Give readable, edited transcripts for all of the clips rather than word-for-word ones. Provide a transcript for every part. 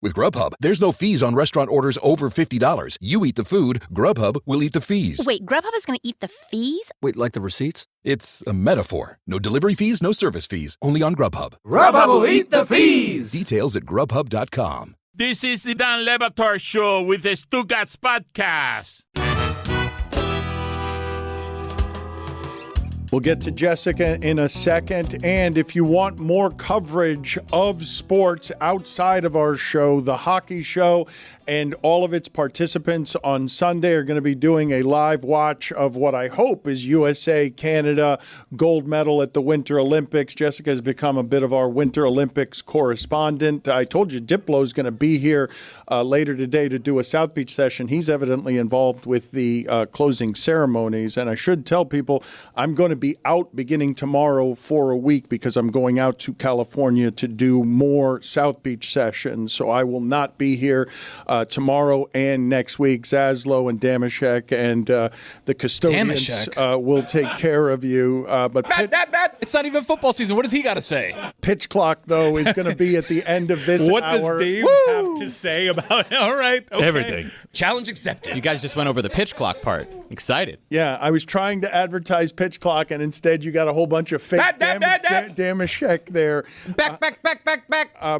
With Grubhub, there's no fees on restaurant orders over $50. You eat the food, Grubhub will eat the fees. Wait, Grubhub is going to eat the fees? Wait, like the receipts? It's a metaphor. No delivery fees, no service fees. Only on Grubhub. Grubhub will eat the fees! Details at grubhub.com. This is the Dan Le Batard Show with the Stugotz podcast. We'll get to Jessica in a second. And if you want more coverage of sports outside of our show, the hockey show and all of its participants on Sunday are going to be doing a live watch of what I hope is USA, Canada gold medal at the Winter Olympics. Jessica has become a bit of our Winter Olympics correspondent. I told you Diplo is going to be here later today to do a South Beach session. He's evidently involved with the closing ceremonies. And I should tell people I'm going to be out beginning tomorrow for a week because I'm going out to California to do more South Beach sessions. So I will not be here tomorrow and next week. Zaslow and Damashek and the custodians will take care of you. But It's not even football season. What does he got to say? Pitch clock, though, is going to be at the end of this What hour. does Dave have to say about all right? Okay. Everything. Challenge accepted. You guys just went over the pitch clock part. Excited. Yeah, I was trying to advertise pitch clock, and instead you got a whole bunch of fake Damashek there. Back.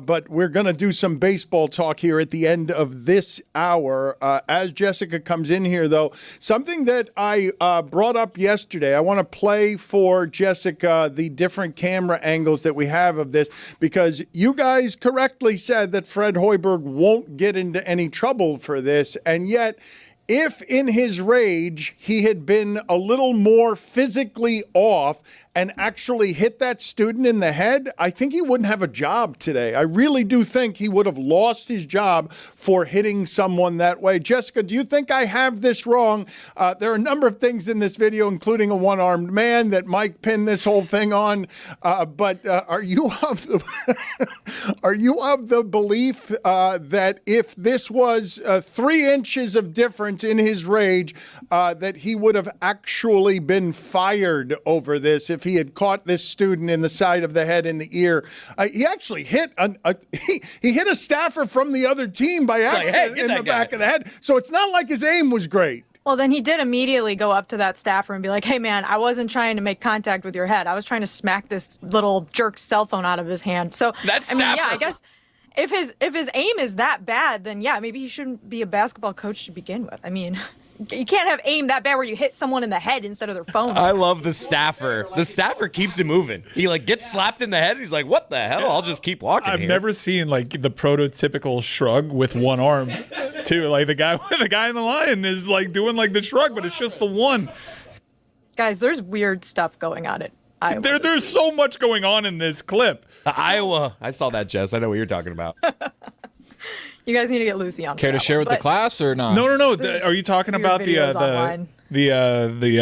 But we're going to do some baseball talk here at the end of this hour. As Jessica comes in here, though, something that I brought up yesterday, I want to play for Jessica the different camera angles that we have of this, because you guys correctly said that Fred Hoiberg won't get into any trouble for this, and yet if in his rage he had been a little more physically off and actually hit that student in the head, I think he wouldn't have a job today. I really do think he would have lost his job for hitting someone that way. Jessica, do you think I have this wrong? There are a number of things in this video, including a one-armed man that Mike pinned this whole thing on. But are you of the belief that if this was 3 inches of difference in his rage, that he would have actually been fired over this if he had caught this student in the side of the head, in the ear? He actually hit he hit a staffer from the other team by accident in the back of the head. So it's not like his aim was great. Well, then he did immediately go up to that staffer and be like, hey, man, I wasn't trying to make contact with your head. I was trying to smack this little jerk's cell phone out of his hand. So, I guess if his aim is that bad, then, yeah, maybe he shouldn't be a basketball coach to begin with. I mean, you can't have aim that bad where you hit someone in the head instead of their phone. I love the staffer. The staffer keeps it moving. He gets slapped in the head. And he's like, "What the hell? I'll just keep walking." I've never seen the prototypical shrug with one arm, too. Like the guy in the line is doing the shrug, but it's just the one. Guys, there's weird stuff going on at Iowa. There's so much going on in this clip. Iowa. I saw that, Jess. I know what you're talking about. You guys need to get Lucy on. Care to share with the class or not? No. Are you talking about the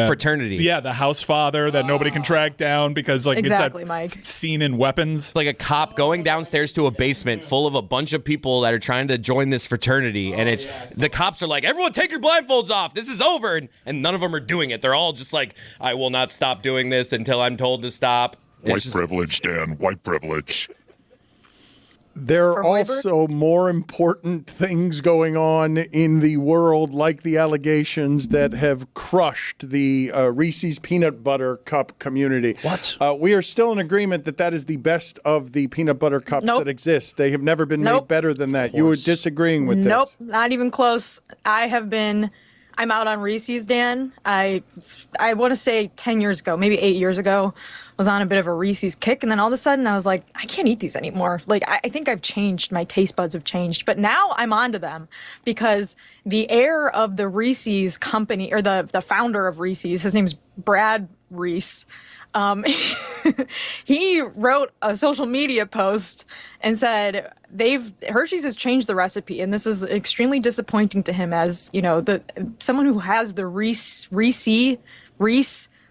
fraternity? Yeah, the house father that nobody can track down because exactly, it's that Mike. Scene in Weapons. It's like a cop going downstairs to a basement full of a bunch of people that are trying to join this fraternity, and the cops are like, "Everyone, take your blindfolds off. This is over," and none of them are doing it. They're all just like, "I will not stop doing this until I'm told to stop." White privilege, Dan. White privilege. There are also more important things going on in the world, like the allegations that have crushed the Reese's peanut butter cup community. What? We are still in agreement that is the best of the peanut butter cups that exist. They have never been made better than that. You were disagreeing with this. Nope, not even close. I'm out on Reese's, Dan. I want to say 10 years ago, maybe 8 years ago, was on a bit of a Reese's kick, and then all of a sudden I was like, I can't eat these anymore. I think I've changed. My taste buds have changed. But now I'm onto them because the heir of the Reese's company, or the founder of Reese's, his name's Brad Reese. He wrote a social media post and said Hershey's has changed the recipe, and this is extremely disappointing to him as, someone who has the Reese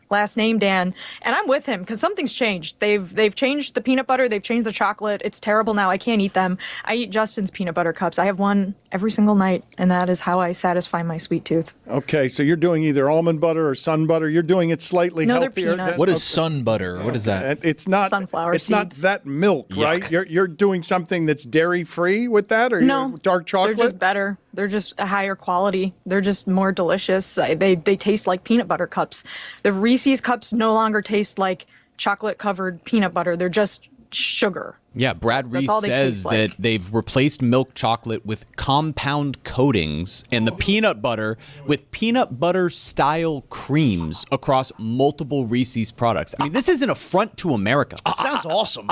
last name Dan, and I'm with him because something's changed. They've changed the peanut butter, they've changed the chocolate. It's terrible now. I can't eat them. I eat Justin's peanut butter cups. I have one every single night, and that is how I satisfy my sweet tooth. Okay, so you're doing either almond butter or sun butter. You're doing it slightly healthier. What is sun butter? What is that? It's not sunflower It's seeds. not that milk, right? You're doing something that's dairy free with that, or No, dark chocolate? They're just better. They're just a higher quality. They're just more delicious. They taste like peanut butter cups. The Reese's cups no longer taste like chocolate covered peanut butter. They're just sugar. Yeah, Brad Reese all they says taste like. that they've replaced milk chocolate with compound coatings and the peanut butter with peanut butter style creams across multiple Reese's products. I mean, this is an affront to America. Sounds awesome.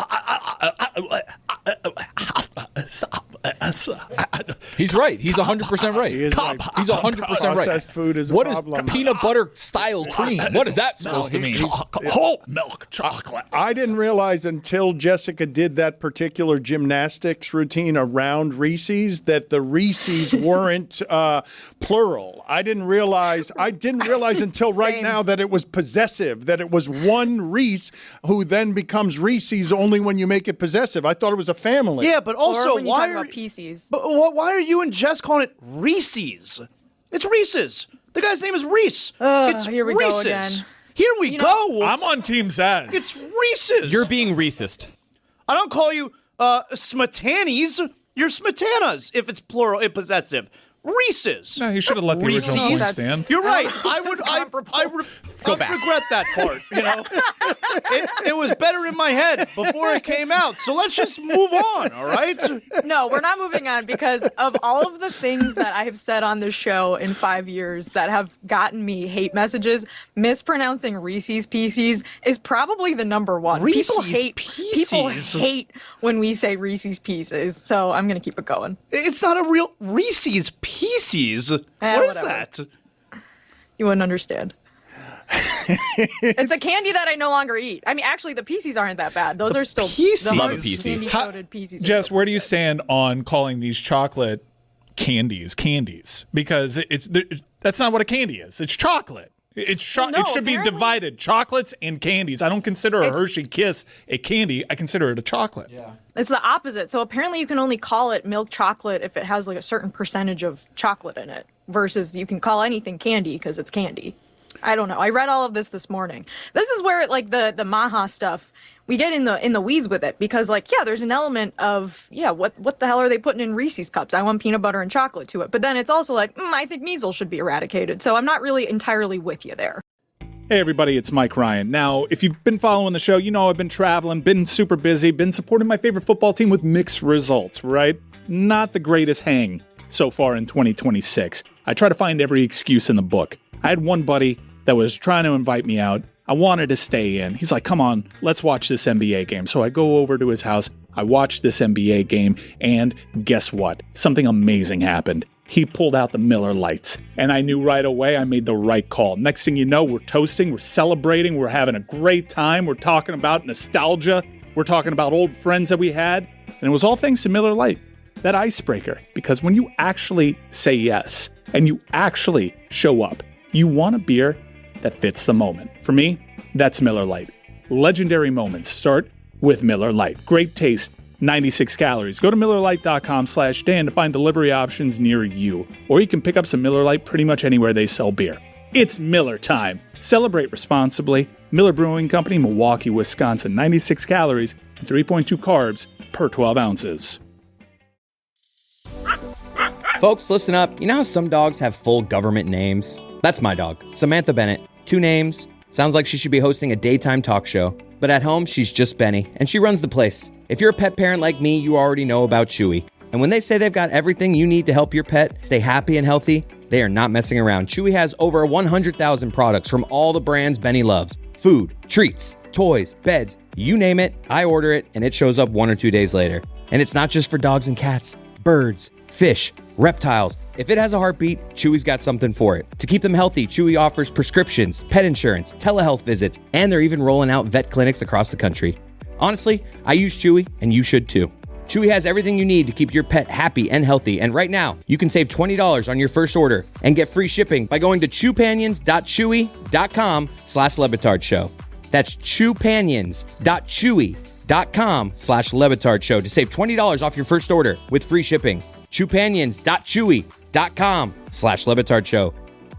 He's right. He's 100% right. He is right. He's 100% right. Processed food is a What problem. is peanut butter style cream? What is that supposed to mean? Whole milk chocolate. I didn't realize until Jessica did that particular gymnastics routine around Reese's that the Reese's weren't plural. I didn't realize until right now that it was possessive, that it was one Reese who then becomes Reese's only when you make it possessive. I thought it was a family. Yeah, but also or when you why talk are about PCs. But why are you and Jess calling it Reese's? It's Reese's. The guy's name is Reese. It's here we Reese's. go again. Here we go. I'm on Team Zaz. It's Reese's. You're being racist. I don't call you Smetanis. You're Smetanas if it's plural, if possessive. Reese's. No, he should have let the Reese's. original point That's- stand. You're right. I regret that part. You know, it was better in my head before it came out. So let's just move on. All right. No, we're not moving on because of all of the things that I have said on this show in 5 years that have gotten me hate messages. Mispronouncing Reese's Pieces is probably the number one. People hate when we say Reese's Pieces, so I'm gonna keep it going. It's not a real Reese's Pieces. What is whatever. that? You wouldn't understand. It's a candy that I no longer eat. I mean, actually, the Pieces aren't that bad. Those are still Pieces? the Love a hard Piece. candy-coated Pieces. are Jess, still where do you good. stand on calling these chocolate candies? Because that's not what a candy is. It's chocolate. No, it should be apparently- divided. Chocolates and candies. I don't consider a Hershey Kiss a candy. I consider it a chocolate. Yeah. It's the opposite. So apparently you can only call it milk chocolate if it has like a certain percentage of chocolate in it versus you can call anything candy because it's candy. I don't know. I read all of this morning. This is where like the Maha stuff, we get in the weeds with it because like, yeah, there's an element of, yeah, what the hell are they putting in Reese's cups? I want peanut butter and chocolate to it. But then it's also like, I think measles should be eradicated. So I'm not really entirely with you there. Hey everybody, it's Mike Ryan. Now, if you've been following the show, you know I've been traveling, been super busy, been supporting my favorite football team with mixed results, right? Not the greatest hang so far in 2026. I try to find every excuse in the book. I had one buddy that was trying to invite me out. I wanted to stay in. He's like, come on, let's watch this NBA game. So I go over to his house. I watched this NBA game, and guess what? Something amazing happened. He pulled out the Miller Lights, and I knew right away I made the right call. Next thing you know, we're toasting, we're celebrating, we're having a great time. We're talking about nostalgia. We're talking about old friends that we had, and it was all thanks to Miller Lite, that icebreaker. Because when you actually say yes, and you actually show up, you want a beer that fits the moment. For me, that's Miller Lite. Legendary moments start with Miller Lite. Great taste, 96 calories. Go to MillerLite.com/Dan to find delivery options near you. Or you can pick up some Miller Lite pretty much anywhere they sell beer. It's Miller time. Celebrate responsibly. Miller Brewing Company, Milwaukee, Wisconsin. 96 calories and 3.2 carbs per 12 ounces. Folks, listen up. You know how some dogs have full government names? That's my dog, Samantha Bennett. 2 names. Sounds like she should be hosting a daytime talk show. But at home, she's just Benny, and she runs the place. If you're a pet parent like me, you already know about Chewy. And when they say they've got everything you need to help your pet stay happy and healthy, they are not messing around. Chewy has over 100,000 products from all the brands Benny loves. Food, treats, toys, beds, you name it, I order it, and it shows up 1 or 2 days later. And it's not just for dogs and cats, birds, fish, reptiles. If it has a heartbeat, Chewy's got something for it. To keep them healthy, Chewy offers prescriptions, pet insurance, telehealth visits, and they're even rolling out vet clinics across the country. Honestly, I use Chewy, and you should too. Chewy has everything you need to keep your pet happy and healthy. And right now, you can save $20 on your first order and get free shipping by going to chewpanions.chewy.com/LeBatard Show. That's chewpanions.chewy.com/LeBatard Show to save $20 off your first order with free shipping. chewpanions.chewy.com/LeBatard Show.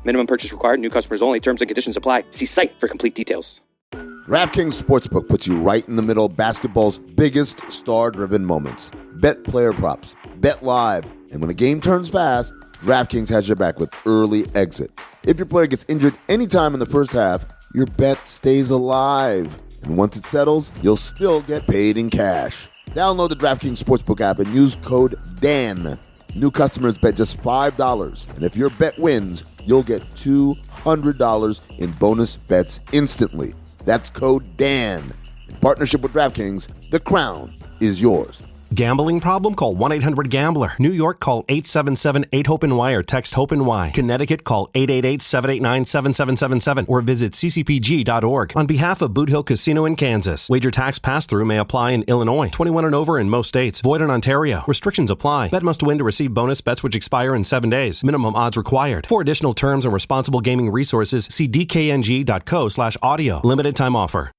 Minimum purchase required. New customers only. Terms and conditions apply. See site for complete details. DraftKings Sportsbook puts you right in the middle of basketball's biggest star-driven moments. Bet player props, bet live, and when a game turns fast, DraftKings has your back with early exit. If your player gets injured anytime in the first half, your bet stays alive. And once it settles, you'll still get paid in cash. Download the DraftKings Sportsbook app and use code DAN. New customers bet just $5, and if your bet wins, you'll get $200 in bonus bets instantly. That's code DAN. In partnership with DraftKings, the crown is yours. Gambling problem? Call 1-800-GAMBLER. New York, call 877-8-HOPE-NY or text HOPE-NY. Connecticut, call 888-789-7777 or visit ccpg.org. On behalf of Boot Hill Casino in Kansas, wager tax pass-through may apply in Illinois. 21 and over in most states. Void in Ontario. Restrictions apply. Bet must win to receive bonus bets which expire in 7 days. Minimum odds required. For additional terms and responsible gaming resources, see dkng.co/audio. Limited time offer.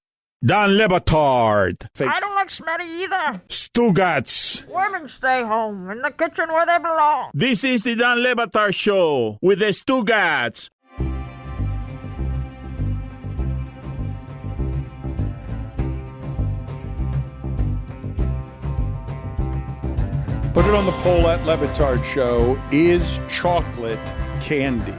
Dan Le Batard. I don't like Smetty either. Stugotz. Women stay home in the kitchen where they belong. This is the Dan Le Batard Show with the Stugotz. Put it on the poll at Levitard Show. Is chocolate candy?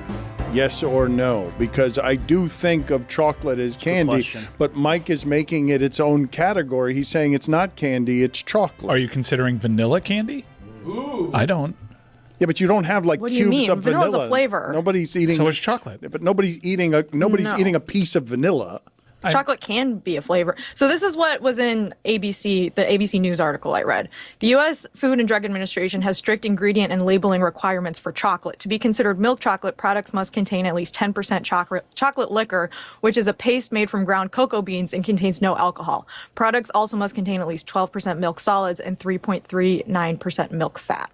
Yes or no? Because I do think of chocolate as candy, but Mike is making it its own category. He's saying it's not candy, it's chocolate. Are you considering vanilla candy? Ooh. I don't. Yeah, but you don't have like What do you cubes mean? of vanilla. Vanilla's a flavor. Nobody's eating. So is chocolate. But nobody's eating a piece of vanilla. Chocolate can be a flavor. So this is what was in the ABC News article I read. The U.S. Food and Drug Administration has strict ingredient and labeling requirements for chocolate. To be considered milk chocolate, products must contain at least 10% chocolate liquor, which is a paste made from ground cocoa beans and contains no alcohol. Products also must contain at least 12% milk solids and 3.39% milk fat.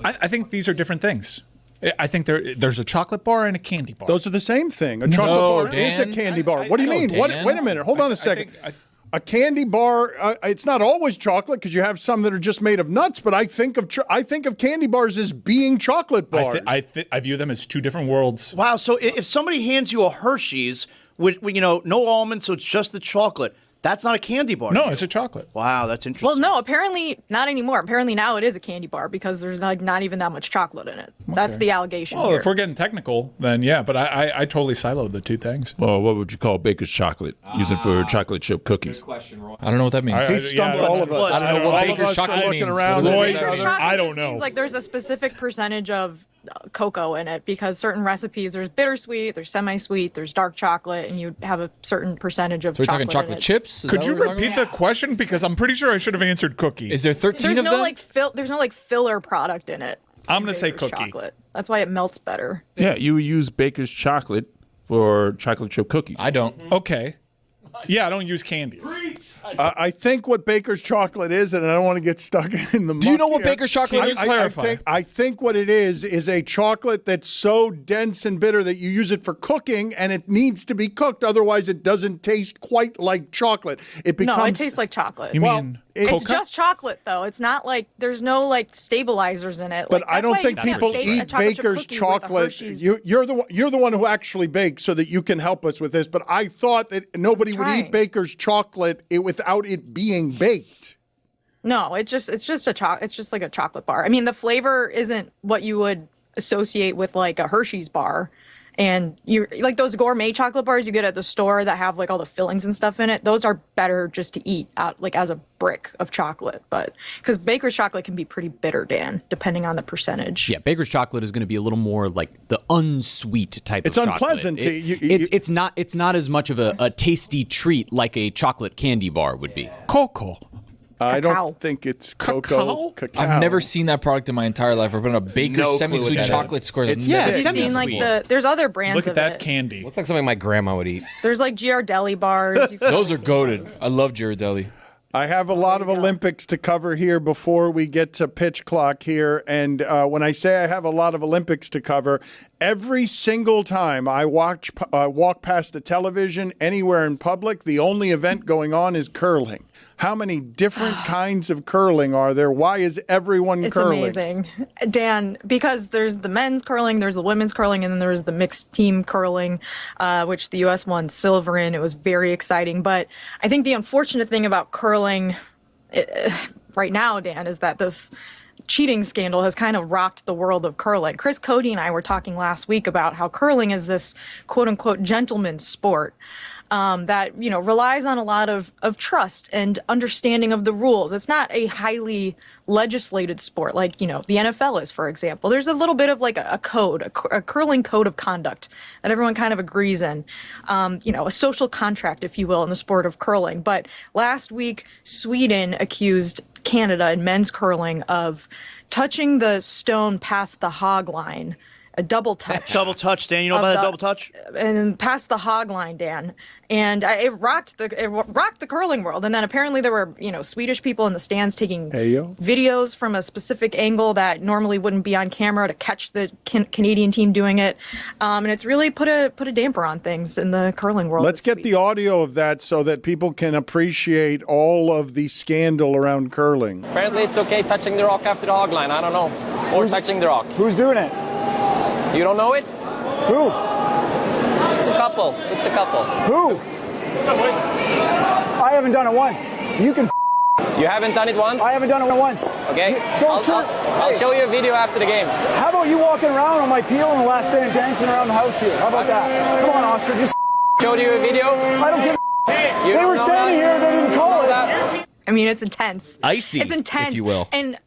I think these are different things. I think there's a chocolate bar and a candy bar. Those are the same thing. A chocolate bar is a candy bar. What do you mean? Wait a minute. Hold on a second. A candy bar, it's not always chocolate because you have some that are just made of nuts. But I think of candy bars as being chocolate bars. I view them as two different worlds. Wow. So if somebody hands you a Hershey's with no almonds, so it's just the chocolate. That's not a candy bar. No, it's a chocolate. Wow, that's interesting. Well, no, apparently not anymore. Apparently now it is a candy bar because there's not even that much chocolate in it. Okay. That's the allegation Well, here. if we're getting technical, then yeah, but I totally siloed the two things. Well, what would you call Baker's chocolate? Using for chocolate chip cookies. Good question, Roy. I don't know what that means. He stumped all of us. I don't know what Baker's chocolate means. Roy, I don't know. Means, like there's a specific percentage of cocoa in it because certain recipes, there's bittersweet, there's semi-sweet, there's dark chocolate, and you have a certain percentage of so we're chocolate talking chocolate chips? Could you repeat the question? Because I'm pretty sure I should have answered cookie. Is there 13 there's of no them? There's no filler product in it. I'm going to say cookie. Chocolate. That's why it melts better. Yeah, you would use Baker's chocolate for chocolate chip cookies. I don't. Okay. Yeah, I don't use candies. I think what Baker's chocolate is, and I don't want to get stuck in the muck. Do you know what Baker's chocolate is? I think what it is a chocolate that's so dense and bitter that you use it for cooking, and it needs to be cooked. Otherwise, it doesn't taste quite like chocolate. It tastes like chocolate. You mean it's just chocolate, though. It's not like there's no like stabilizers in it. But I don't think people eat Baker's chocolate. You're the one who actually bakes, so that you can help us with this. But I thought that nobody would eat Baker's chocolate without it being baked. No, it's just like a chocolate bar. I mean, the flavor isn't what you would associate with like a Hershey's bar. And you like those gourmet chocolate bars you get at the store that have like all the fillings and stuff in it. Those are better just to eat out like as a brick of chocolate. But because Baker's chocolate can be pretty bitter, Dan, depending on the percentage. Yeah, Baker's chocolate is going to be a little more like the unsweet type of chocolate. It's unpleasant to you. It's not as much of a tasty treat like a chocolate candy bar would be. Cocoa. I don't think it's cacao. I've never seen that product in my entire life. I've been a Baker's semi-sweet chocolate square. There's other brands Look at of that it. candy. Looks like something my grandma would eat. There's like Ghirardelli bars. Those are goated. I love Ghirardelli. I have a lot of Olympics to cover here before we get to pitch clock here. And when I say I have a lot of Olympics to cover, every single time I walk past the television anywhere in public, the only event going on is curling. How many different kinds of curling are there? Why is everyone curling? It's amazing, Dan, because there's the men's curling, there's the women's curling, and then there's the mixed team curling, which the U.S. won silver in. It was very exciting. But I think the unfortunate thing about curling right now, Dan, is that this cheating scandal has kind of rocked the world of curling. Chris Cody and I were talking last week about how curling is this quote-unquote gentleman's sport. That, relies on a lot of trust and understanding of the rules. It's not a highly legislated sport like, the NFL is, for example. There's a little bit of like a code, a curling code of conduct that everyone kind of agrees in. A social contract, if you will, in the sport of curling. But last week, Sweden accused Canada in men's curling of touching the stone past the hog line. A double touch. Double touch, Dan. You know about that double touch? And past the hog line, Dan. And it rocked the curling world. And then apparently there were, Swedish people in the stands taking videos from a specific angle that normally wouldn't be on camera to catch the Canadian team doing it. And it's really put a damper on things in the curling world. Let's get the audio of that so that people can appreciate all of the scandal around curling. Apparently it's okay touching the rock after the hog line. I don't know. Or touching the rock. Who's doing it? You don't know it? Who? It's a couple. Who? I haven't done it once. You can. You haven't done it once? I haven't done it once. Okay. I'll show you a video after the game. How about you walking around on my peel in the last day and dancing around the house here? How about that? Come on, Oscar. Just showed you a video? I don't give a. They were standing here. They didn't call it. I mean, it's intense. Icy, it's intense, if you will. And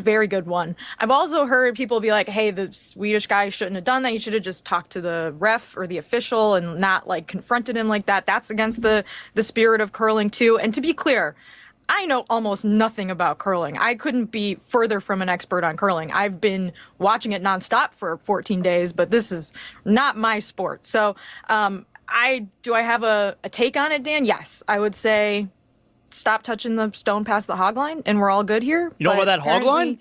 very good one. I've also heard people be like, hey, the Swedish guy shouldn't have done that. You should have just talked to the ref or the official and not confronted him like that. That's against the spirit of curling too. And to be clear, I know almost nothing about curling. I couldn't be further from an expert on curling. I've been watching it nonstop for 14 days, but this is not my sport. So I have a take on it, Dan? Yes, I would say stop touching the stone past the hog line, and we're all good here. You know about that hog line?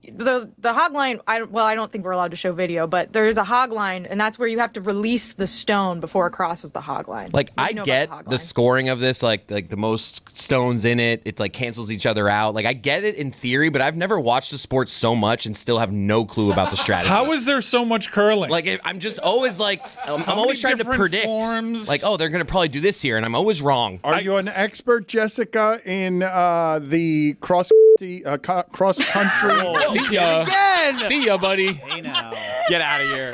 The hog line, I don't think we're allowed to show video, but there's a hog line, and that's where you have to release the stone before it crosses the hog line. I get the scoring of this, like the most stones in it, it cancels each other out. I get it in theory, but I've never watched the sport so much and still have no clue about the strategy. How is there so much curling? I'm just always I'm always trying to predict. Forms? They're going to probably do this here, and I'm always wrong. Are you an expert, Jessica, in the cross country? See ya. Again! See ya, buddy. Hey now. Get out of here.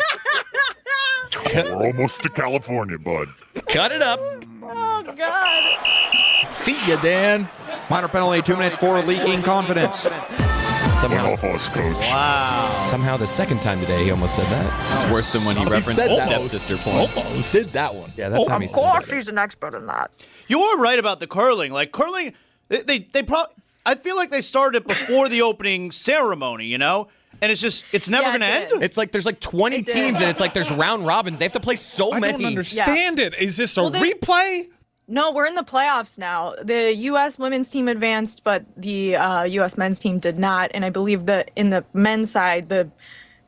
We're almost to California, bud. Cut it up. Oh, God. See ya, Dan. Minor penalty, 2 minutes for leaking confidence. Somehow, off us, coach. Wow. Somehow the second time today he almost said that. It's worse than when he referenced the stepsister point. Almost did that one. Yeah, that time he Of course said it. he's an expert in that. You are right about the curling. Curling, they probably. I feel like they started before the opening ceremony, and it's never going to end. It's there's 20 teams, and it's there's round robins. They have to play so many. I don't understand it. Is this a replay? No, we're in the playoffs now. The U.S. women's team advanced, but the U.S. men's team did not. And I believe that in the men's side, the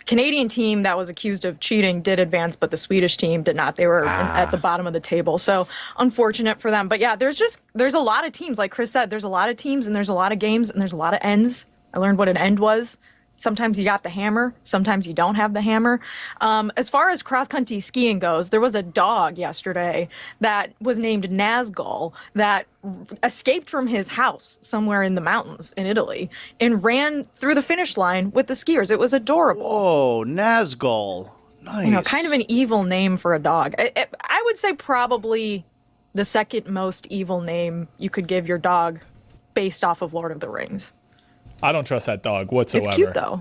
Canadian team that was accused of cheating did advance, but the Swedish team did not. They were at the bottom of the table. So unfortunate for them. But yeah, there's a lot of teams. Like Chris said, there's a lot of teams and there's a lot of games and there's a lot of ends. I learned what an end was. Sometimes you got the hammer. Sometimes you don't have the hammer. As far as cross-country skiing goes, there was a dog yesterday that was named Nazgul that escaped from his house somewhere in the mountains in Italy and ran through the finish line with the skiers. It was adorable. Oh, Nazgul. Nice. Kind of an evil name for a dog. I would say probably the second most evil name you could give your dog based off of Lord of the Rings. I don't trust that dog whatsoever. It's cute, though.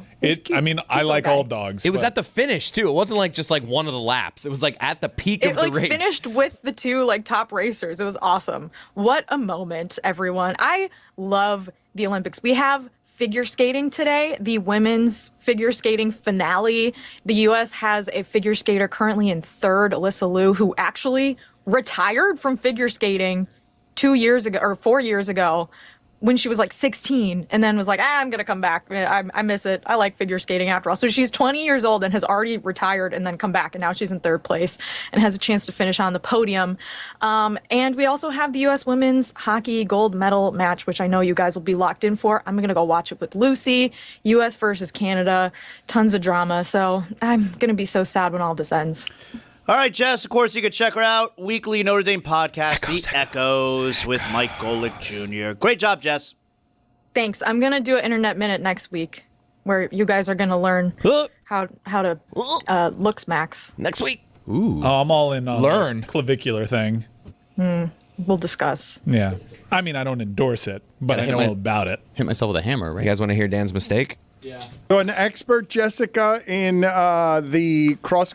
I mean, I like all dogs. It was at the finish, too. It wasn't just one of the laps. It was at the peak of the race. It finished with the two top racers. It was awesome. What a moment, everyone. I love the Olympics. We have figure skating today, the women's figure skating finale. The U.S. has a figure skater currently in third, Alyssa Liu, who actually retired from figure skating 2 years ago or 4 years ago when she was like 16 and then was like, I'm going to come back. I miss it. I like figure skating after all. So she's 20 years old and has already retired and then come back. And now she's in 3rd place and has a chance to finish on the podium. And we also have the U.S. women's hockey gold medal match, which I know you guys will be locked in for. I'm going to go watch it with Lucy. U.S. versus Canada. Tons of drama. So I'm going to be so sad when all this ends. All right, Jess, of course, you can check her out. Weekly Notre Dame podcast, The Echoes, with Mike Golick Jr. Great job, Jess. Thanks. I'm going to do an internet minute next week where you guys are going to learn how to looks max. Next week. Ooh. Oh, I'm all in on Learn. the clavicular thing. We'll discuss. Yeah. I mean, I don't endorse it, but I know about it. Hit myself with a hammer, right? You guys want to hear Dan's mistake? Yeah. So an expert, Jessica, in the cross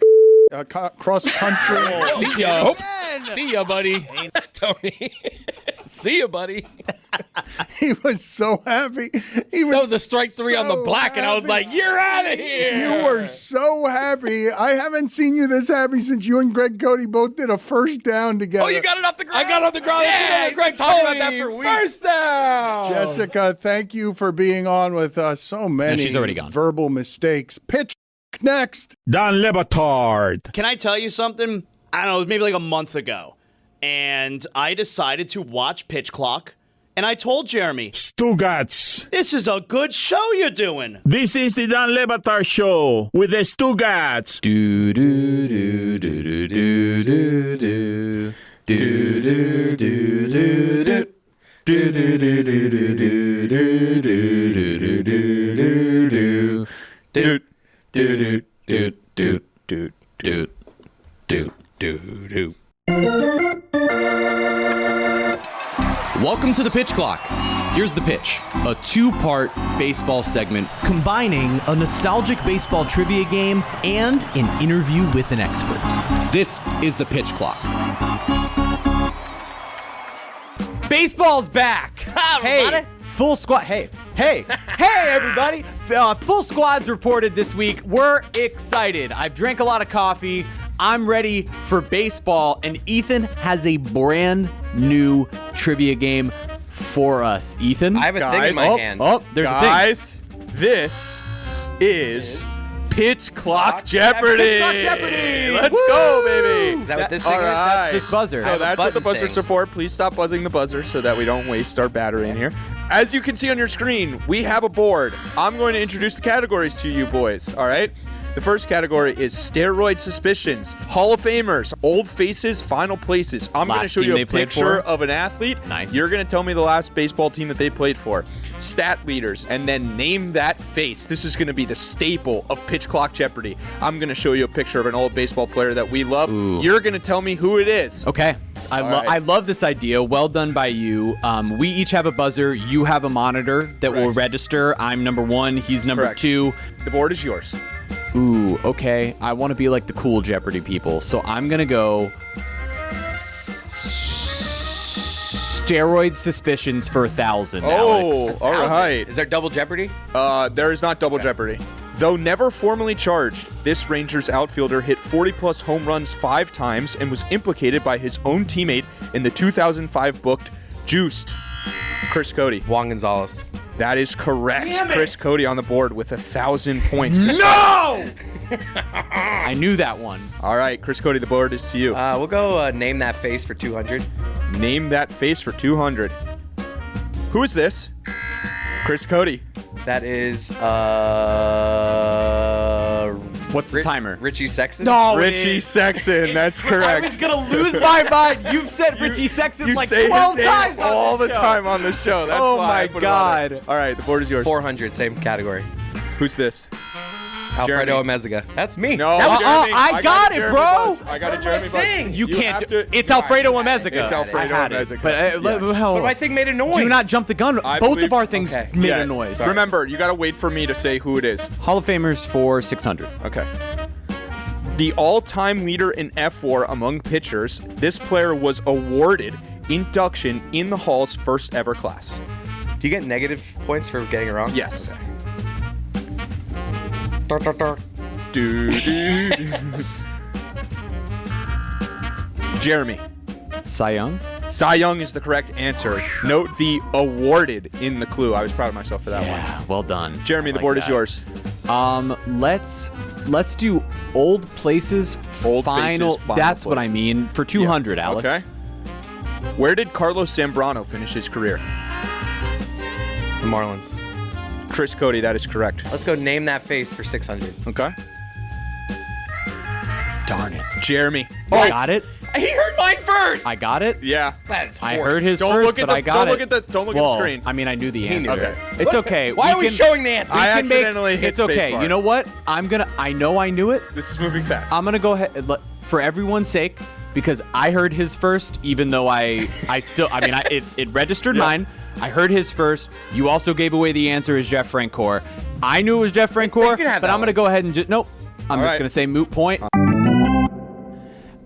country. See ya. See ya, buddy. Tony. See ya, buddy. He was so happy. That was a strike 3 on the black, and I was like, you're out of here. You were so happy. I haven't seen you this happy since you and Greg Cody both did a first down together. Oh, you got it off the ground? I got off the ground. Yeah, Greg talking Cody, about that for weeks. First down. Jessica, thank you for being on with us. So many she's already gone. verbal mistakes. Pitch next. Dan Le Batard. Can I tell you something? I don't know, it was maybe like a month ago. And I decided to watch Pitch Clock. And I told Jeremy, Stugotz. this is a good show you're doing. This is the Dan Le Batard show with the Stugotz. Do do do do do do do do do do do do. Do do do do do do do do do do do do do do do do do do do. Welcome to the Pitch Clock. Here's the pitch. A 2-part baseball segment combining a nostalgic baseball trivia game and an interview with an expert. This is the Pitch Clock. Baseball's back. Hey, full squad. Hey, everybody. Full squad's reported this week. We're excited. I've drank a lot of coffee. I'm ready for baseball, and Ethan has a brand new trivia game for us. Ethan? I have a thing in my hand. Oh, there's Guys, this is Pitch Clock Jeopardy. Pitch Clock Jeopardy. Let's Woo! go, baby. Is that what this thing is? That's this buzzer. So that's what the buzzers are for. Please stop buzzing the buzzer so that we don't waste our battery in here. As you can see on your screen, we have a board. I'm going to introduce the categories to you boys, all right? The first category is steroid suspicions, Hall of Famers, old faces, final places. I'm going to show you a picture of an athlete. Nice. You're going to tell me the last baseball team that they played for. Stat leaders, and then name that face. This is going to be the staple of Pitch Clock Jeopardy. I'm going to show you a picture of an old baseball player that we love. Ooh. You're going to tell me who it is. Okay. I love this idea. Well done by you. We each have a buzzer. You have a monitor that will register. I'm number 1. He's number 2. The board is yours. Ooh, okay. I want to be like the cool Jeopardy people. So I'm going to go steroid suspicions for 1,000, Alex. All right. Is there double Jeopardy? There is not double Jeopardy. Though never formally charged, this Rangers outfielder hit 40-plus home runs 5 times and was implicated by his own teammate in the 2005 booked Juiced. Chris Cody. Juan Gonzalez. That is correct. Chris Cody on the board with 1,000 points. No! I knew that one. All right, Chris Cody, the board is to you. We'll go name that face for 200. Name that face for 200. Who is this? Chris Cody. That is, What's the timer? Richie Sexton? No, Richie Sexton. That's correct. I was going to lose my mind. You've said Richie Sexton like 12 times all on the this show. time on the show. That's Oh why my I put him on there. God. All right, the board is yours. 400, same category. Who's this? Alfredo Amezaga. That's me. No, That was Jeremy. I got it, bro. I got a Jeremy buzz. You can't do It's Alfredo Amezaga. It's Alfredo Amezaga. But But my thing made a noise. do not jump the gun. I Both believe- of our things Okay. made Yeah. a noise. Remember, you got to wait for me to say who it is. Hall of Famers for 600. Okay. The all-time leader in F4 among pitchers, this player was awarded induction in the Hall's first ever class. Do you get negative points for getting it wrong? Yes. Okay. Jeremy. Cy Young? Cy Young is the correct answer. Note the awarded in the clue. I was proud of myself for that one. Well done. Jeremy, the board is yours. Let's do old places Old final. Faces, Final That's what I Places. mean for 200, Alex. Okay. Where did Carlos Zambrano finish his career? The Marlins. Chris Cody, that is correct. Let's go name that face for 600. Okay. Darn it. Jeremy. I got it. He heard mine first. I got it. Yeah. That's I heard his Don't first, look at but the- I got don't it. look at the- don't look at the Well, screen. I mean, I knew the He knew answer. it. It's okay. Why are we showing the answer? I accidentally hit It's okay. spacebar. You know what? I know I knew it. This is moving fast. I'm gonna go ahead for everyone's sake because I heard his first, even though it registered mine. I heard his first. You also gave away the answer as Jeff Francoeur. I knew it was Jeff Francoeur, but I'm gonna go ahead and nope. I'm just gonna say moot point.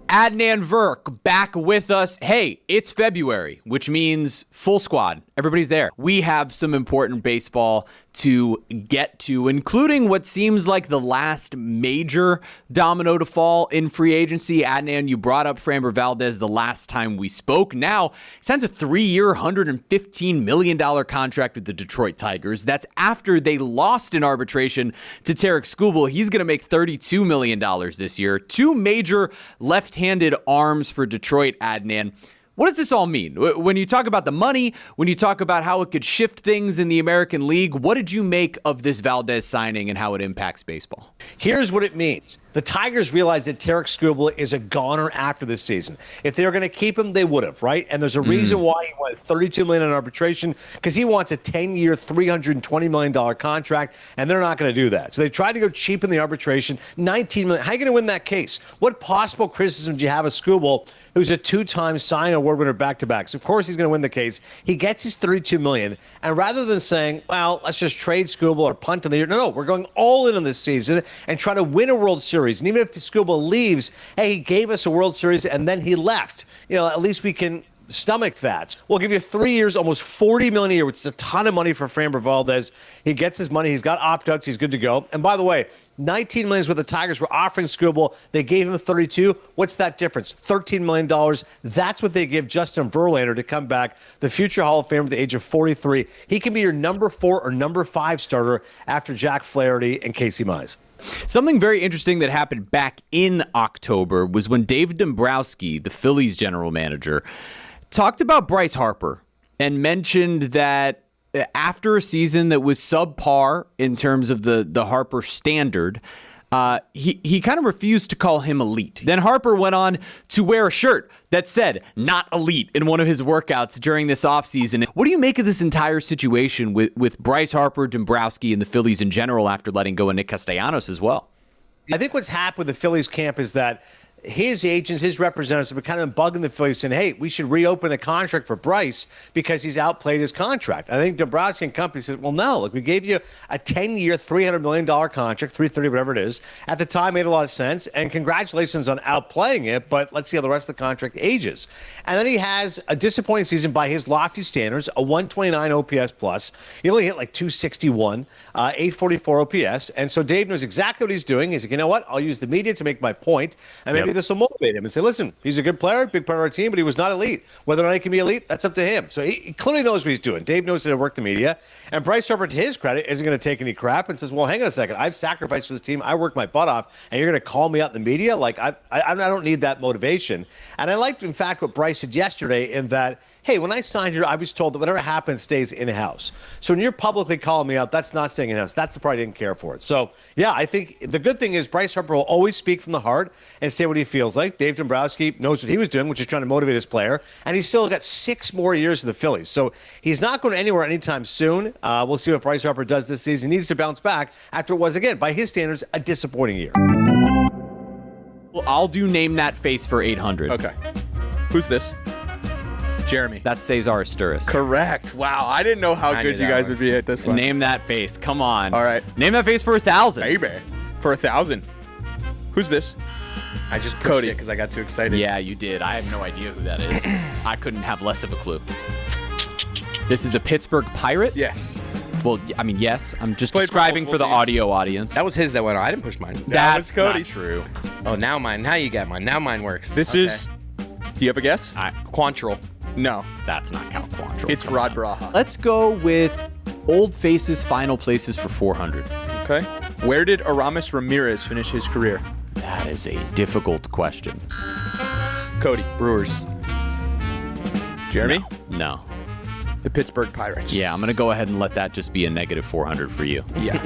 Adnan Virk back with us. Hey, it's February, which means full squad. Everybody's there. We have some important baseball to get to, including what seems like the last major domino to fall in free agency. Adnan, you brought up Framber Valdez the last time we spoke. Now, he signs a 3-year, $115 million contract with the Detroit Tigers. That's after they lost in arbitration to Tarek Skubal. He's going to make $32 million this year. Two major left-handed arms for Detroit, Adnan. What does this all mean? When you talk about the money, when you talk about how it could shift things in the American League, what did you make of this Valdez signing and how it impacts baseball? Here's what it means. The Tigers realize that Tarek Skubal is a goner after this season. If they were going to keep him, they would have, right? And there's a reason why he went $32 million in arbitration, because he wants a 10-year, $320 million contract, and they're not going to do that. So they tried to go cheap in the arbitration, $19 million. How are you going to win that case? What possible criticism do you have of Skubal, who's a two-time Cy Young Award winner back-to-backs? Of course he's going to win the case. He gets his $32 million, and rather than saying, well, let's just trade Skubal or punt on the year, no, we're going all in on this season and try to win a World Series. And even if Skubal leaves, hey, he gave us a World Series and then he left. At least we can stomach that. We'll give you 3 years, almost $40 million a year, which is a ton of money for Framber Valdez. He gets his money. He's got opt-outs. He's good to go. And by the way, $19 million is what the Tigers were offering Skubal. They gave him $32. What's that difference? $13 million. That's what they give Justin Verlander to come back, the future Hall of Famer at the age of 43. He can be your number 4 or number 5 starter after Jack Flaherty and Casey Mize. Something very interesting that happened back in October was when Dave Dombrowski, the Phillies general manager, talked about Bryce Harper and mentioned that after a season that was subpar in terms of the Harper standard, he kind of refused to call him elite. Then Harper went on to wear a shirt that said not elite in one of his workouts during this offseason. What do you make of this entire situation with Bryce Harper, Dombrowski, and the Phillies in general after letting go of Nick Castellanos as well? I think what's happened with the Phillies camp is that his agents, his representatives have been kind of bugging the Phillies saying, hey, we should reopen the contract for Bryce because he's outplayed his contract. I think Dombrowski and company said, well, no, look, we gave you a 10-year, $300 million contract, $330, whatever it is. At the time, made a lot of sense. And congratulations on outplaying it, but let's see how the rest of the contract ages. And then he has a disappointing season by his lofty standards, a 129 OPS plus. He only hit like 261, 844 OPS. And so Dave knows exactly what he's doing. He's like, you know what? I'll use the media to make my point, and maybe this will motivate him and say, listen, he's a good player, big part of our team, but he was not elite. Whether or not he can be elite, that's up to him. So he clearly knows what he's doing. Dave knows how to work the media. And Bryce Harper, to his credit, isn't going to take any crap and says, well, hang on a second. I've sacrificed for this team. I worked my butt off, and you're going to call me out in the media? Like, I don't need that motivation. And I liked, in fact, what Bryce said yesterday in that, hey, when I signed here, I was told that whatever happens stays in-house. So when you're publicly calling me out, that's not staying in-house. That's the part I didn't care for it. So, yeah, I think the good thing is Bryce Harper will always speak from the heart and say what he feels like. Dave Dombrowski knows what he was doing, which is trying to motivate his player. And he's still got 6 more years of the Phillies. So he's not going anywhere anytime soon. We'll see what Bryce Harper does this season. He needs to bounce back after it was, again, by his standards, a disappointing year. Well, I'll do name that face for 800. Okay. Who's this? Jeremy. That's Cesar Asturis. Correct. Wow, I didn't know how good you guys would be at this one. Name that face. Come on. All right. Name that face for 1,000. Baby. For 1,000. Who's this? I just pushed Cody. it because I got too excited. Yeah, you did. I have no idea who that is. I couldn't have less of a clue. This is a Pittsburgh Pirate? Yes. Well, I mean, yes. I'm just Played describing for the teams. audio audience. That was his that went on. I didn't push mine. That was That's Cody's. not true. Oh, now mine. Now you get mine. Now mine works. This is. Do you have a guess? Quantrill. No. That's not Cal Quantrill. It's Rod Barajas. Let's go with Old Faces final places for 400. Okay. Where did Aramis Ramirez finish his career? That is a difficult question. Cody. Brewers. Jeremy? No. The Pittsburgh Pirates. Yeah, I'm going to go ahead and let that just be a negative 400 for you. Yeah.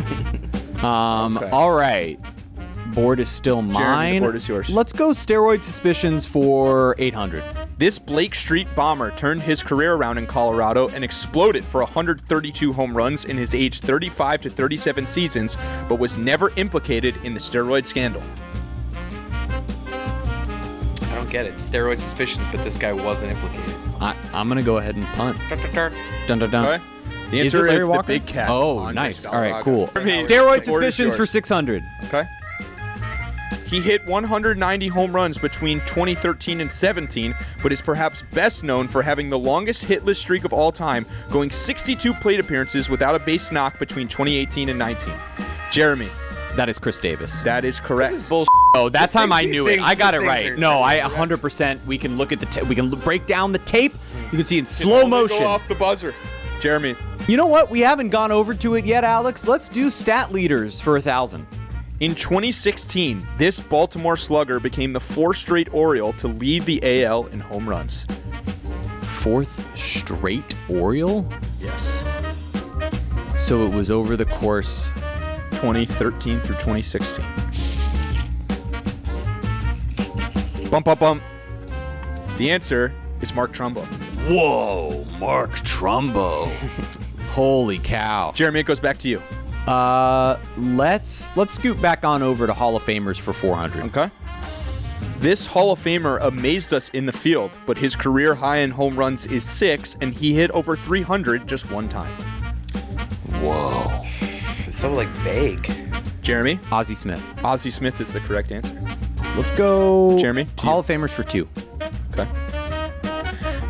Okay. All right. Board is still mine. Jeremy, the board is yours. Let's go steroid suspicions for 800. This Blake Street bomber turned his career around in Colorado and exploded for 132 home runs in his age 35 to 37 seasons, but was never implicated in the steroid scandal. I don't get it. Steroid suspicions, but this guy wasn't implicated. I'm going to go ahead and punt. Dun, dun, dun. Okay. The answer is the big cat. Oh, Andre nice. Salvaga. All right, cool. Jeremy, Steroid the board is suspicions for yours. 600. Okay. He hit 190 home runs between 2013 and 17, but is perhaps best known for having the longest hitless streak of all time, going 62 plate appearances without a base knock between 2018 and 19. Jeremy. That is Chris Davis. That is correct. This is bullshit. Oh, that time I These knew it. things- I got these it things right. are- No, I 100%. We can look at the we can break down the tape. You can see in slow Only motion. Go off the buzzer. Jeremy. You know what? We haven't gone over to it yet, Alex. Let's do stat leaders for 1,000. In 2016, this Baltimore slugger became the fourth straight Oriole to lead the AL in home runs. Fourth straight Oriole? Yes. So it was over the course 2013 through 2016. Bump, bump, bump. The answer is Mark Trumbo. Whoa, Mark Trumbo. Holy cow. Jeremy, it goes back to you. Let's scoot back on over to Hall of Famers for 400. Okay. This Hall of Famer amazed us in the field, but his career high in home runs is 6, and he hit over 300 just one time. Whoa. It's so, vague. Jeremy? Ozzie Smith. Ozzie Smith is the correct answer. Let's go Jeremy, Hall of Famers for 2. Okay.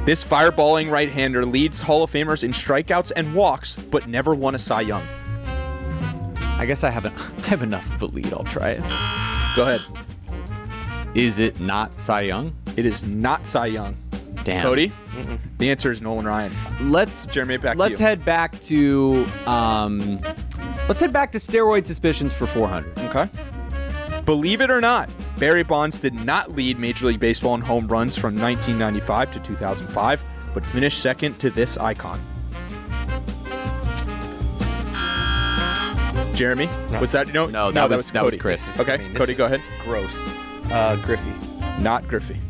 This fireballing right-hander leads Hall of Famers in strikeouts and walks, but never won a Cy Young. I guess I have enough of a lead. I'll try it. Go ahead. Is it not Cy Young? It is not Cy Young. Damn. Cody? The answer is Nolan Ryan. Jeremy, back to you. Let's head back to steroid suspicions for 400. Okay. Believe it or not, Barry Bonds did not lead Major League Baseball in home runs from 1995 to 2005, but finished second to this icon. Jeremy? No. Was that no? No, that was Cody. Chris. Okay, Cody, go ahead. Gross. Griffey. Not Griffey.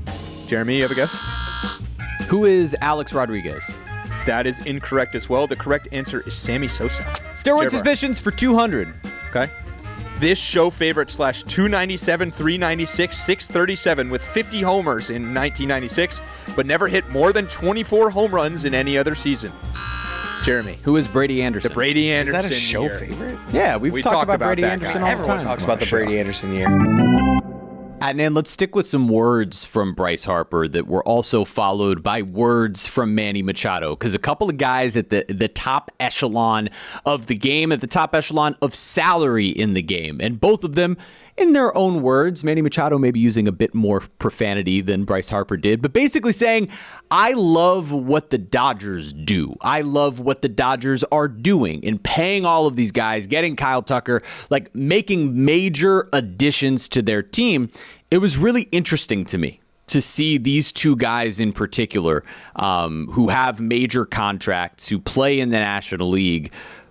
Jeremy, you have a guess? Who is Alex Rodriguez? That is incorrect as well. The correct answer is Sammy Sosa. Steroid Jerbar. suspicions for 200. Okay. This show favorite / 297, 396, 637 with 50 homers in 1996, but never hit more than 24 home runs in any other season. Jeremy. Who is Brady Anderson? The Brady Anderson Is that a show year. favorite? Yeah, we've talked about Brady that Anderson guy. all the Everyone time. talks about the Brady Anderson year. Adnan, let's stick with some words from Bryce Harper that were also followed by words from Manny Machado, because a couple of guys at the top echelon of the game, at the top echelon of salary in the game, and both of them, in their own words, Manny Machado may be using a bit more profanity than Bryce Harper did, but basically saying, I love what the Dodgers do. I love what the Dodgers are doing in paying all of these guys, getting Kyle Tucker, like making major additions to their team. It was really interesting to me to see these two guys in particular, who have major contracts, who play in the National League,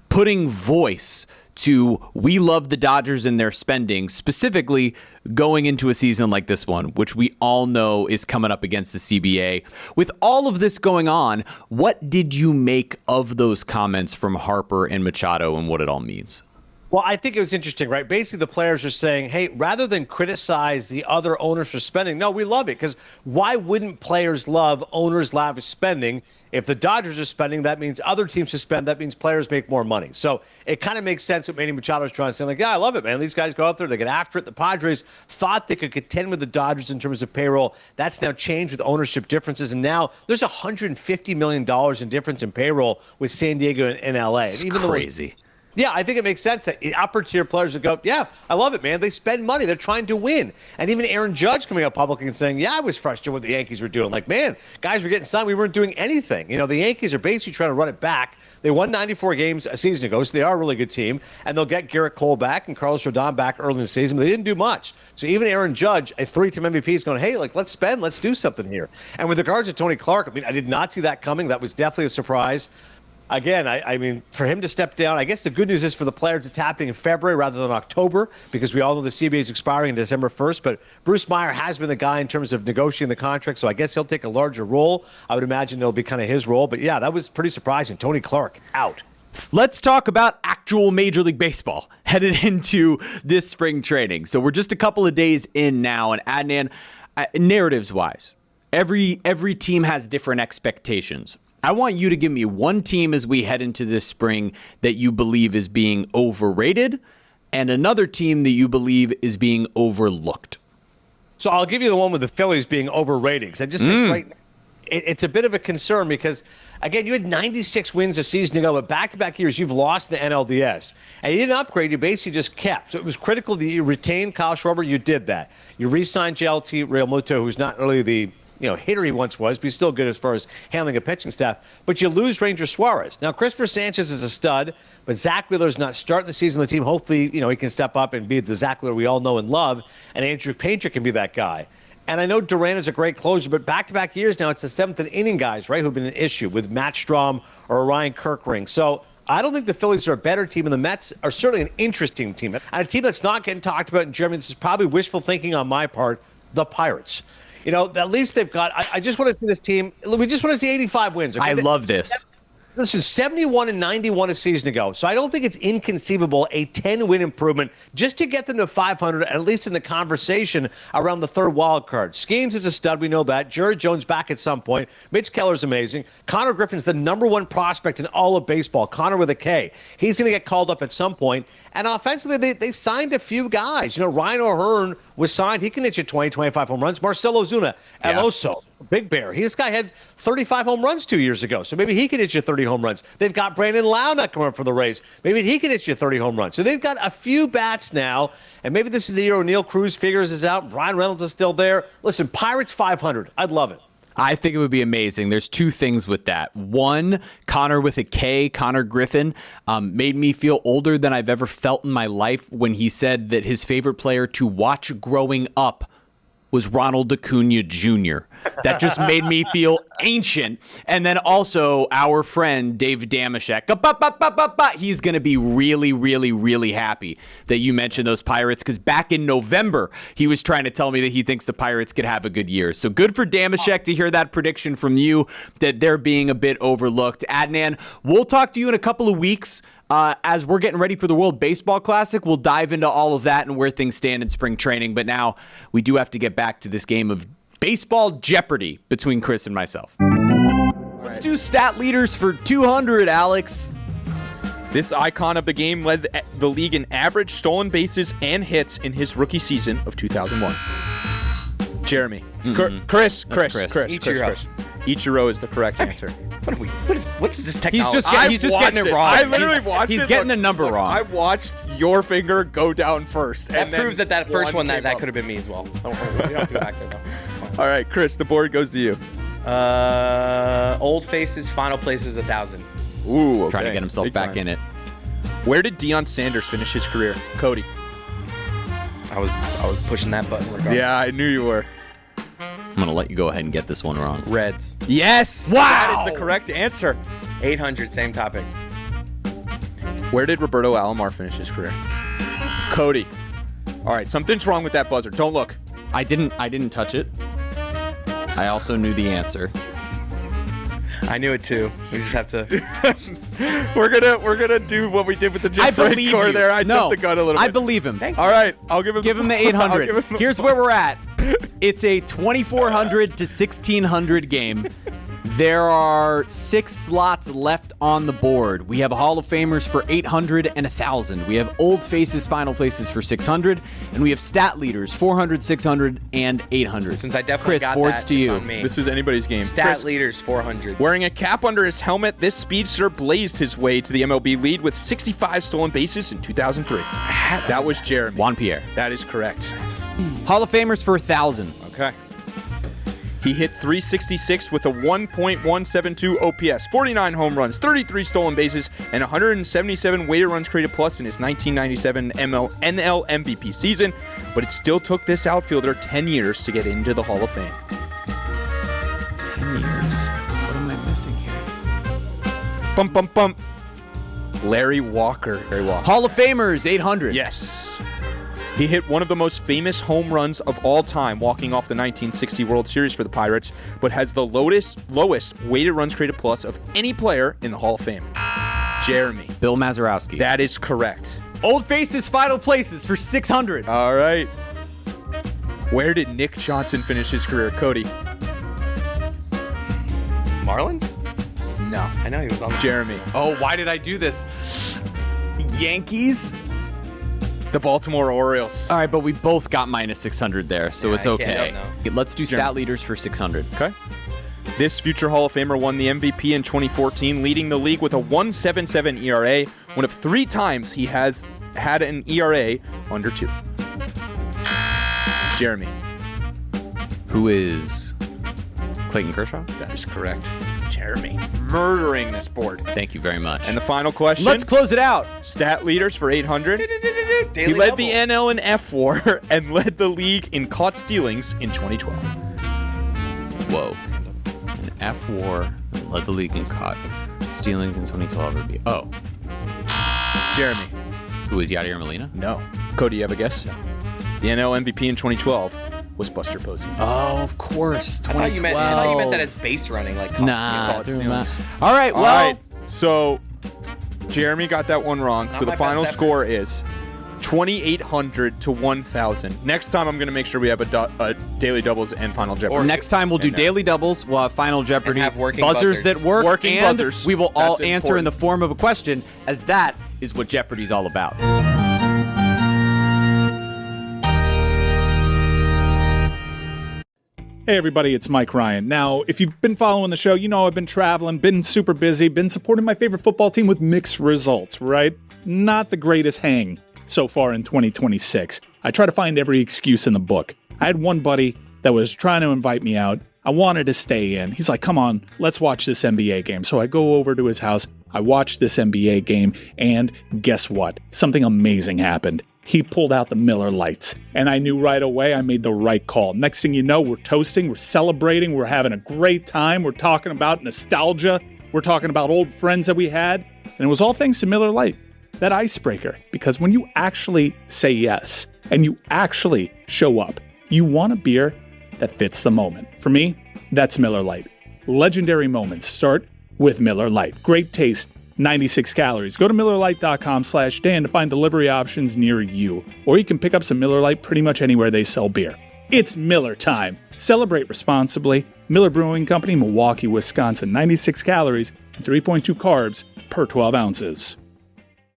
putting voice to we love the Dodgers and their spending, specifically going into a season like this one, which we all know is coming up against the CBA. With all of this going on, what did you make of those comments from Harper and Machado and what it all means? Well, I think it was interesting, right? Basically, the players are saying, hey, rather than criticize the other owners for spending, no, we love it. Because why wouldn't players love owners lavish spending? If the Dodgers are spending, that means other teams should spend. That means players make more money. So it kind of makes sense what Manny Machado is trying to say. Like, yeah, I love it, man. These guys go out there, they get after it. The Padres thought they could contend with the Dodgers in terms of payroll. That's now changed with ownership differences. And now there's $150 million in difference in payroll with San Diego and LA. It's even crazy. Yeah, I think it makes sense that upper tier players would go, yeah, I love it, man. They spend money. They're trying to win. And even Aaron Judge coming out publicly and saying, yeah, I was frustrated with what the Yankees were doing. Like, man, guys were getting signed. We weren't doing anything. You know, the Yankees are basically trying to run it back. They won 94 games a season ago, so they are a really good team. And they'll get Garrett Cole back and Carlos Rodon back early in the season, but they didn't do much. So even Aaron Judge, a 3-time MVP, is going, hey, like, let's spend, let's do something here. And with regards to Tony Clark, I mean, I did not see that coming. That was definitely a surprise. Again, I mean, for him to step down, I guess the good news is for the players it's happening in February rather than October, because we all know the CBA is expiring on December 1st. But Bruce Meyer has been the guy in terms of negotiating the contract, so I guess he'll take a larger role. I would imagine it'll be kind of his role. But, yeah, that was pretty surprising. Tony Clark out. Let's talk about actual Major League Baseball headed into this spring training. So we're just a couple of days in now, and Adnan, narratives-wise, every team has different expectations. I want you to give me one team as we head into this spring that you believe is being overrated and another team that you believe is being overlooked. So I'll give you the one with the Phillies being overrated, because I just think right now it's a bit of a concern because, again, you had 96 wins a season ago, but back-to-back years you've lost the NLDS. And you didn't upgrade, you basically just kept. So it was critical that you retained Kyle Schwarber. You did that. You re-signed JLT Realmuto, who's not really the hitter he once was, but he's still good as far as handling a pitching staff. But you lose Ranger Suarez. Now, Christopher Sanchez is a stud, but Zach Wheeler's not starting the season with the team. Hopefully, he can step up and be the Zach Wheeler we all know and love, and Andrew Painter can be that guy. And I know Duran is a great closer, but back-to-back years now, it's the seventh and inning guys, right, who've been an issue with Matt Strom or Ryan Kirkring. So I don't think the Phillies are a better team, and the Mets are certainly an interesting team. And a team that's not getting talked about in Germany, this is probably wishful thinking on my part, the Pirates. At least they've got, I just want to see this team, we just want to see 85 wins. Okay? I love this. Listen, 71 and 91 a season ago. So I don't think it's inconceivable a 10-win improvement just to get them to 500, at least in the conversation around the third wild card. Skeens is a stud, we know that. Jared Jones back at some point. Mitch Keller's amazing. Connor Griffin's the number one prospect in all of baseball. Connor with a K. He's going to get called up at some point. And offensively, they signed a few guys. Ryan O'Hearn was signed. He can hit you 20, 25 home runs. Marcelo Zuna, El Oso, Big Bear. This guy had 35 home runs 2 years ago, so maybe he can hit you 30 home runs. They've got Brandon Lau not coming up for the Rays. Maybe he can hit you 30 home runs. So they've got a few bats now, and maybe this is the year O'Neal Cruz figures this out. Brian Reynolds is still there. Listen, Pirates 500. I'd love it. I think it would be amazing. There's two things with that. One, Connor with a K, Connor Griffin, made me feel older than I've ever felt in my life when he said that his favorite player to watch growing up was Ronald Acuna Jr. That just made me feel ancient. And then also our friend Dave Damashek. He's going to be really, really, really happy that you mentioned those Pirates, because back in November, he was trying to tell me that he thinks the Pirates could have a good year. So good for Damashek to hear that prediction from you, that they're being a bit overlooked. Adnan, we'll talk to you in a couple of weeks. As we're getting ready for the World Baseball Classic, we'll dive into all of that and where things stand in spring training. But now we do have to get back to this game of baseball Jeopardy between Chris and myself. Let's do stat leaders for 200, Alex. This icon of the game led the league in average stolen bases and hits in his rookie season of 2001. Jeremy. Chris. Ichiro is the correct answer. What's this technology? He's just getting it wrong. I literally watched it. He's getting the number wrong. I watched your finger go down first. That proves that first one, that could have been me as well. We don't have to go back there, though. It's fine. All right, Chris, the board goes to you. Old Faces, final place is 1,000. Ooh, okay. Trying to get himself back in it. Where did Deion Sanders finish his career? Cody. I was pushing that button regardless. Yeah, I knew you were. I'm going to let you go ahead and get this one wrong. Reds. Yes! Wow! That is the correct answer. 800, same topic. Where did Roberto Alomar finish his career? Cody. All right, something's wrong with that buzzer. Don't look. I didn't touch it. I also knew the answer. I knew it too. We just have to. We're gonna do what we did with the Jim Frank score there. I jumped the gun a little bit. I believe him. All right, I'll give him the 800. Here's where we're at. It's a 2,400 to 1,600 game. There are 6 slots left on the board. We have Hall of Famers for 800 and 1,000. We have Old Faces final places for 600, and we have Stat Leaders 400, 600, and 800. Since I definitely Chris, got boards that, to it's you. on me. This is anybody's game. Stat Chris, Leaders 400. wearing a cap under his helmet, this speedster blazed his way to the MLB lead with 65 stolen bases in 2003. That was Jeremy. Juan Pierre. That is correct. Hall of Famers for 1,000. Okay. He hit 366 with a 1.172 OPS, 49 home runs, 33 stolen bases, and 177 weighted runs created plus in his 1997 NL MVP season, but it still took this outfielder 10 years to get into the Hall of Fame. 10 years. What am I missing here? Bump, bump, bump. Larry Walker. Hall of Famers, 800. Yes. He hit one of the most famous home runs of all time, walking off the 1960 World Series for the Pirates, but has the lowest weighted runs created plus of any player in the Hall of Fame. Jeremy. Bill Mazeroski. That is correct. Old Faces final places for 600. All right. Where did Nick Johnson finish his career, Cody? Marlins? No. I know he was on the Jeremy. Oh, why did I do this? Yankees? The Baltimore Orioles. All right, but we both got minus 600 there, so it's okay. Let's do Stat Leaders for 600. Okay. This future Hall of Famer won the MVP in 2014, leading the league with a 1.77 ERA, one of 3 times he has had an ERA under 2. Jeremy. Who is Clayton Kershaw? That is correct. Jeremy. Murdering this board. Thank you very much. And the final question. Let's close it out. Stat Leaders for 800. Daily He led double. the NL in F4 and led the league in caught stealings in 2012. Whoa. An F war led the league in caught stealings in 2012. Oh. Jeremy. Who is Yadier Molina? No. Cody, you have a guess? No. The NL MVP in 2012 was Buster Posey. Oh, of course. 2012. I thought you meant that as base running, like Nah. caught stealings. All right, well. All right, so Jeremy got that one wrong. Not So the my final best score is 2,800 to 1,000. Next time I'm going to make sure we have a Daily Doubles and Final Jeopardy. Next time we'll do Daily Doubles, we'll have Final Jeopardy, have working buzzers that work, Working and buzzers. we will all That's answer in the important. form of a question, as that is what Jeopardy's all about. Hey everybody, it's Mike Ryan. Now, if you've been following the show, you know I've been traveling, been super busy, been supporting my favorite football team with mixed results, right? Not the greatest hang so far in 2026. I try to find every excuse in the book. I had one buddy that was trying to invite me out. I wanted to stay in. He's like, come on, let's watch this NBA game. So I go over to his house. I watched this NBA game, and guess what? Something amazing happened. He pulled out the Miller Lights, and I knew right away I made the right call. Next thing you know, we're toasting, we're celebrating, we're having a great time. We're talking about nostalgia. We're talking about old friends that we had. And it was all thanks to Miller Lite, that icebreaker. Because when you actually say yes and you actually show up, you want a beer that fits the moment. For me, that's Miller Lite. Legendary moments start with Miller Lite. Great taste. 96 calories. Go to MillerLite.com/Dan to find delivery options near you. Or you can pick up some Miller Lite pretty much anywhere they sell beer. It's Miller time. Celebrate responsibly. Miller Brewing Company, Milwaukee, Wisconsin. 96 calories and 3.2 carbs per 12 ounces.